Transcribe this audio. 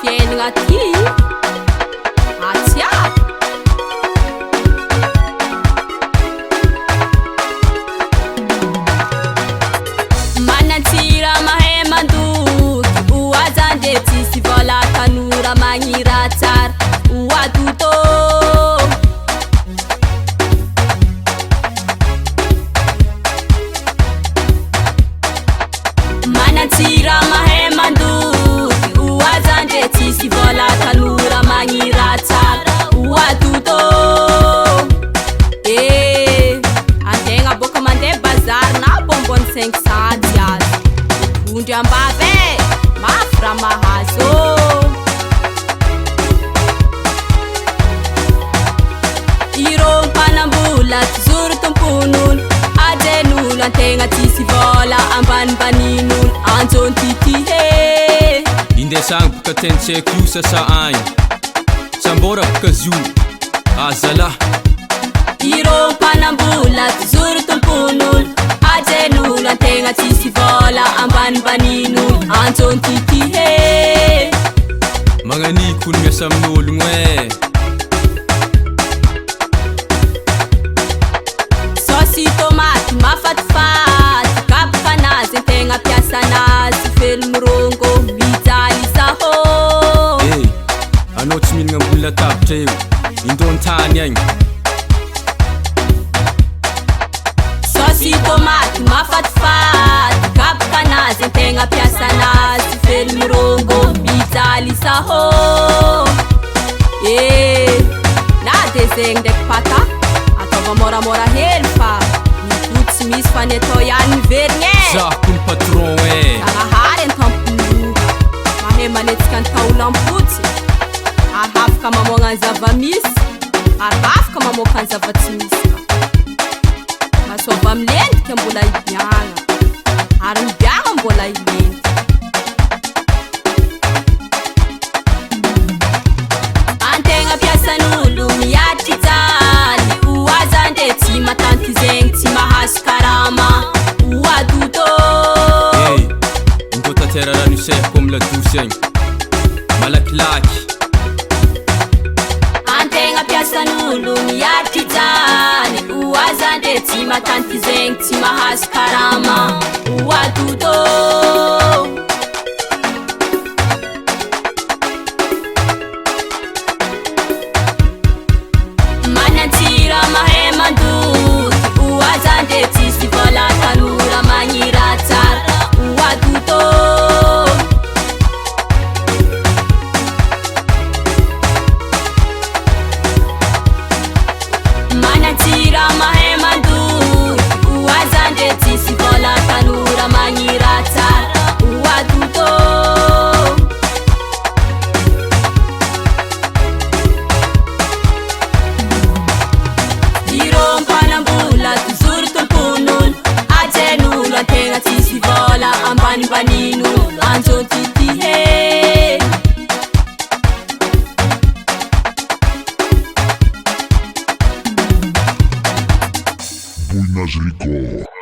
fiainagna ty atsiaka manatsira mahay mandoky oazande tsisy vola tanora magnira tsara oadoto manatsira mahay mandoky oazande tsisy vola tanora magnira tsara oadoto antegna boka mandeha bazary na bonbon 500 azy ondry ambave mafy raha mahazo irô mpanambola tizoro tompon'olo ajen'olo antegna tsisy vola ambanibanin'olo anjony titihe indesagny boka tentseko io sasa agny sambora boka zio azala irô mpanambola tizoro tompon'olo ajen'olo antegna tsisy vola ambanibanin'olo anjony titihe magnaniko olo miasa amin'ologno sosy tomaty mafatifaty kabokanazy antegna piasanazy felomirongo mijaly saho anao tsy mihinagna ambony latabatra eo indon-tany agny sosy tomaty mafatifaty kabokanazy antegna piasanazy felomirongo mijaly saho na de zegny ndraiky pata ataova moramora hely fa nivoty tsy misy fa ny atao ihany miverigny zako ny patron zagnahary antampoloka mahay manetsika ny taolo ampotsy ary afaka mamoagna ny zava-misy ary afaka mamoaka ny zava-tsy misy masova milendika mbola hibiagna ary mibiagna mbola hilendy antegna piasan'olo miatry jaly oazande tsy matanty zegny tsy mahazo karama oadoto ingotatiara rano iseko amy ladosy agny malakilaky antegna piasan'olo miatry jaly oazande tsy matanty zegny tsy mahazo karama oadoto manatsira mahay mandoky oazande tsisy vola tanora magnira tsara oadoto manatsira mahay mandoky oazande tsisy vola tanora magnira tsara oadoto irô mpanambola tizoro tompon'olo ajen'olo antegna tsisy vola ambanibanin'olo anjony titihe Buenas Rico.